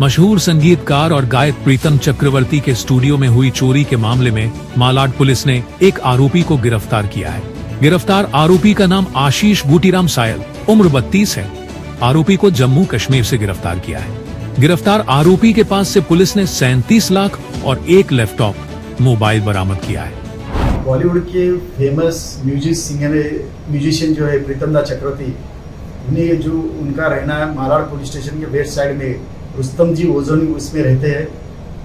मशहूर संगीतकार और गायक प्रीतम चक्रवर्ती के स्टूडियो में हुई चोरी के मामले में मालाड पुलिस ने एक आरोपी को गिरफ्तार किया है। गिरफ्तार आरोपी का नाम आशीष बूटीराम सायल, उम्र 32 है। आरोपी को जम्मू कश्मीर से गिरफ्तार किया है। गिरफ्तार आरोपी के पास से पुलिस ने 37 लाख और एक लैपटॉप मोबाइल बरामद किया है। बॉलीवुड के फेमस म्यूजिशियन जो है प्रीतम दा चक्रवर्ती, उन्हें जो उनका रहना है मालाड पुलिस स्टेशन के वेस्ट साइड में रुस्तम जी ओजोन उसमें रहते हैं।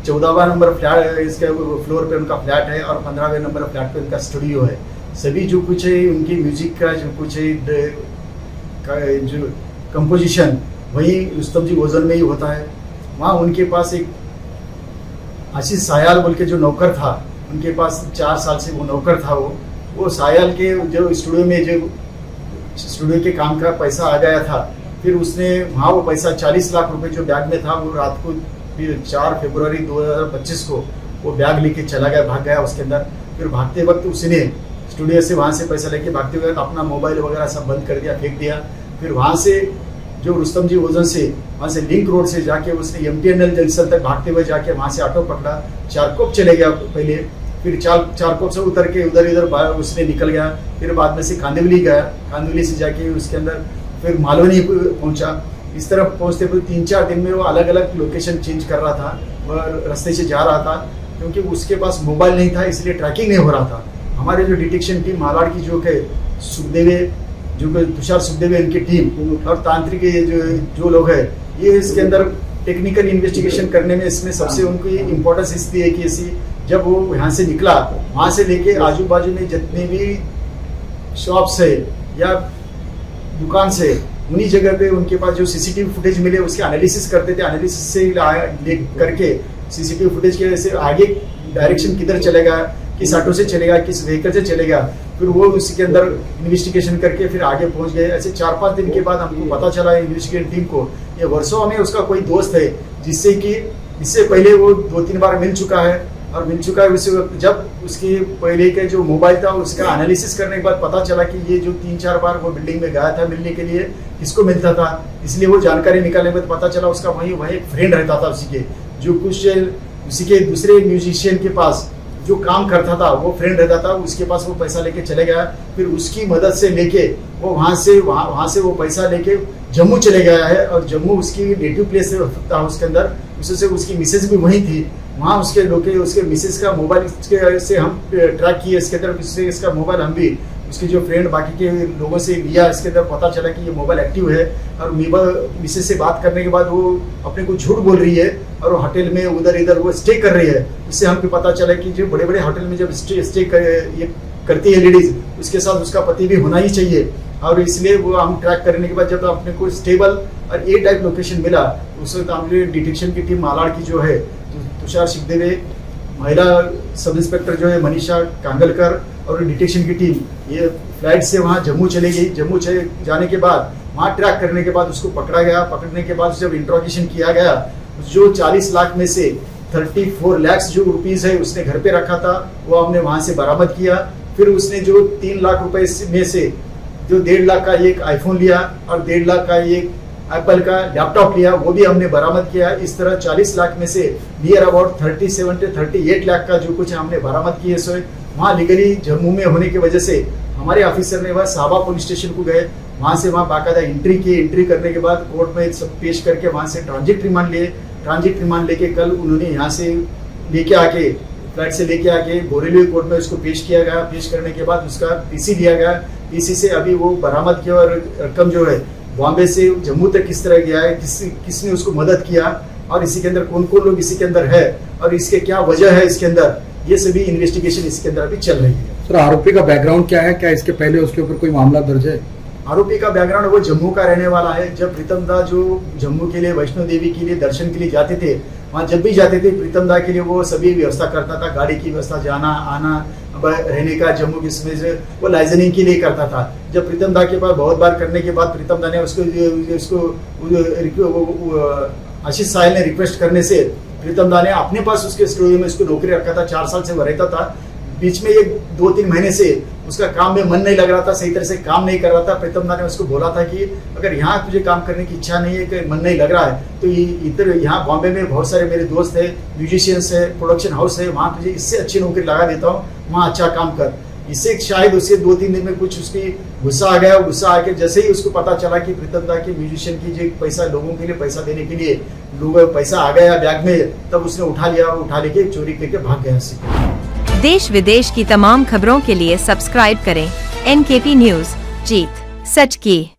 14वां नंबर फ्लैट इसके फ्लोर पे उनका फ्लैट है और 15वें नंबर फ्लैट पे उनका स्टूडियो है। सभी जो कुछ है उनकी म्यूजिक का जो कुछ है जो कंपोजिशन वही रुस्तम जी ओजोन में ही होता है। वहाँ उनके पास एक आशीष सायल बोल के जो नौकर था, उनके पास 4 साल से वो नौकर था। वो सायल के जो स्टूडियो में जो स्टूडियो के काम का पैसा आ गया था, फिर उसने वहाँ वो पैसा 40 लाख रुपए जो बैग में था वो रात को फिर 4 फरवरी 2025 को वो बैग लेके चला गया, भाग गया उसके अंदर। फिर भागते वक्त उसने स्टूडियो से वहाँ से पैसा लेके भागते हुए अपना मोबाइल वगैरह सब बंद कर दिया, फेंक दिया। फिर वहाँ से जो रुस्तम जी ओजन से वहाँ से लिंक रोड से जाके उसने MTNL जंक्शन तक भागते हुए जाके वहाँ से ऑटो पकड़ा, चारकोप चले गया पहले, फिर चारकोप से उतर के उधर इधर उसने निकल गया। फिर बाद में से कांदिवली गया, कांदिवली से जाके उसके अंदर फिर मालवनी पहुंचा। इस तरफ पहुंचते हुए 3-4 दिन में वो अलग अलग लोकेशन चेंज कर रहा था, वह रास्ते से जा रहा था क्योंकि उसके पास मोबाइल नहीं था, इसलिए ट्रैकिंग नहीं हो रहा था। हमारे जो डिटेक्शन टीम मालाड की जो है सुखदेवे, जो तुषार सुखदेवे इनकी टीम और तांत्रिक जो लोग हैं, ये इसके अंदर टेक्निकल इन्वेस्टिगेशन करने में इसमें सबसे उनकी इम्पोर्टेंस इसलिए है कि जब वो यहाँ से निकला, वहाँ से लेके आजू बाजू में जितने भी शॉप्स है या दुकान से, उन्हीं जगह पे उनके पास जो सीसीटीवी फुटेज मिले उसके एनालिसिस करते थे। एनालिसिस से ले करके सीसीटीवी फुटेज के से आगे डायरेक्शन किधर चलेगा, किस ऑटो से चलेगा, किस व्हीकल से चलेगा, फिर वो उसके अंदर इन्वेस्टिगेशन करके फिर आगे पहुंच गए। ऐसे 4-5 दिन के बाद हमको पता चला इन्वेस्टिगेशन टीम को ये वर्सोवा में उसका कोई दोस्त है जिससे कि इससे पहले वो 2-3 बार मिल चुका है। और मिल चुका है उसी वक्त जब उसकी पहले के जो मोबाइल था उसका एनालिसिस करने के बाद पता चला कि ये जो 3-4 बार वो बिल्डिंग में गया था मिलने के लिए, किसको मिलता था, इसलिए वो जानकारी निकालने के बाद पता चला उसका वहीं एक फ्रेंड रहता था उसी के, जो कुछ उसी के दूसरे म्यूजिशियन के पास जो काम करता था वो फ्रेंड रहता था, उसके पास वो पैसा लेके चले गया। फिर उसकी मदद से लेके वो वहाँ से वो पैसा लेके जम्मू चले गया है और जम्मू उसकी नेटिव प्लेस था उसके अंदर। उससे उसकी मिसेज भी वहीं थी, वहाँ उसके मिसेज का मोबाइल से हम ट्रैक किए इसके अंदर, इसका मोबाइल हम भी उसके जो फ्रेंड बाकी के लोगों से लिया। इसके अंदर पता चला कि ये मोबाइल एक्टिव है और मिसेज से बात करने के बाद वो अपने को झूठ बोल रही है और वो होटल में उधर इधर वो स्टे कर रही है। इससे हमको पता चला कि जो बड़े बड़े होटल में जब स्टे करती है लेडीज, उसके साथ उसका पति भी होना ही चाहिए। और इसलिए वो हम ट्रैक करने के बाद जब अपने को स्टेबल और ए टाइप लोकेशन मिला, उस वक्त हमारी डिटेक्शन की टीम मालाड की जो है तुषार सुखदेवे, महिला सब इंस्पेक्टर जो है मनीषा कांगलकर और डिटेक्शन की टीम ये फ्लाइट से वहाँ जम्मू चले गई। जम्मू जाने के बाद वहाँ ट्रैक करने के बाद उसको पकड़ा गया। पकड़ने के बाद जब इंट्रोगेशन किया गया, जो 40 लाख में से 34 लाख जो रुपीस है उसने घर पे रखा था, वो हमने वहाँ से बरामद किया। फिर उसने जो 3 लाख रुपए में से जो 1.5 लाख का एक आईफोन लिया और 1.5 लाख का एक एप्पल का लैपटॉप लिया, वो भी हमने बरामद किया। इस तरह 40 लाख में से नियर अबाउट 38 लाख का जो कुछ हमने बरामद किए। सो वहाँ लीगली जम्मू में होने की वजह से हमारे ऑफिसर ने वह साबा पुलिस स्टेशन को गए, वहाँ से वहाँ बाकायदा एंट्री की। एंट्री करने के बाद कोर्ट में सब पेश करके वहाँ से ट्रांजिट रिमांड लिए। ट्रांजिट रिमांड लेके कल उन्होंने यहाँ से लेके आके फ्लाइट से लेके आके बोरेली कोर्ट में उसको पेश किया गया। पेश करने के बाद उसका पीसी लिया गया। पीसी से अभी वो बरामद किया और रकम जो है बॉम्बे से जम्मू तक किस तरह गया है, किसने उसको मदद किया और इसी के अंदर कौन कौन लोग इसी के अंदर है और इसके क्या वजह है इसके अंदर, ये सभी इन्वेस्टिगेशन इसके अंदर अभी चल रही है। सर, आरोपी का बैकग्राउंड क्या है? क्या इसके पहले उसके ऊपर कोई मामला दर्ज है? आरोपी का बैकग्राउंड वो जम्मू का रहने वाला है। जब प्रीतम दा जो जम्मू के लिए वैष्णो देवी के लिए दर्शन के लिए जाते थे, वहाँ जब भी जाते थे प्रीतम दा के लिए वो सभी व्यवस्था करता था, गाड़ी की व्यवस्था, जाना आना, रहने का जम्मू की इसमें वो लाइजनिंग के लिए करता था। जब प्रीतम दा के पास बहुत बार करने के बाद प्रीतम दा ने उसको आशीष सायल ने रिक्वेस्ट करने से प्रीतम दा ने अपने पास उसके स्टूडियो में उसको नौकरी रखा था। 4 साल से वो रहता था। बीच में ये 2-3 महीने से उसका काम में मन नहीं लग रहा था, सही तरह से काम नहीं कर रहा था। प्रीतम दा ने उसको बोला था कि अगर यहाँ तुझे काम करने की इच्छा नहीं है, कि मन नहीं लग रहा है, तो इधर यहाँ बॉम्बे में बहुत सारे मेरे दोस्त है, म्यूजिशियंस है, प्रोडक्शन हाउस है, वहाँ तुझे इससे अच्छी नौकरी लगा देता हूँ, वहाँ अच्छा काम कर। इससे शायद उसके 2-3 दिन में कुछ उसकी गुस्सा आ गया। गुस्सा आके जैसे ही उसको पता चला कि प्रीतम दा के म्यूजिशियन की जो पैसा, लोगों के लिए पैसा देने के लिए पैसा आ गया बैग में, तब उसने उठा लेके चोरी करके भाग गया। देश विदेश की तमाम खबरों के लिए सब्सक्राइब करें NKP न्यूज। जीत सच की।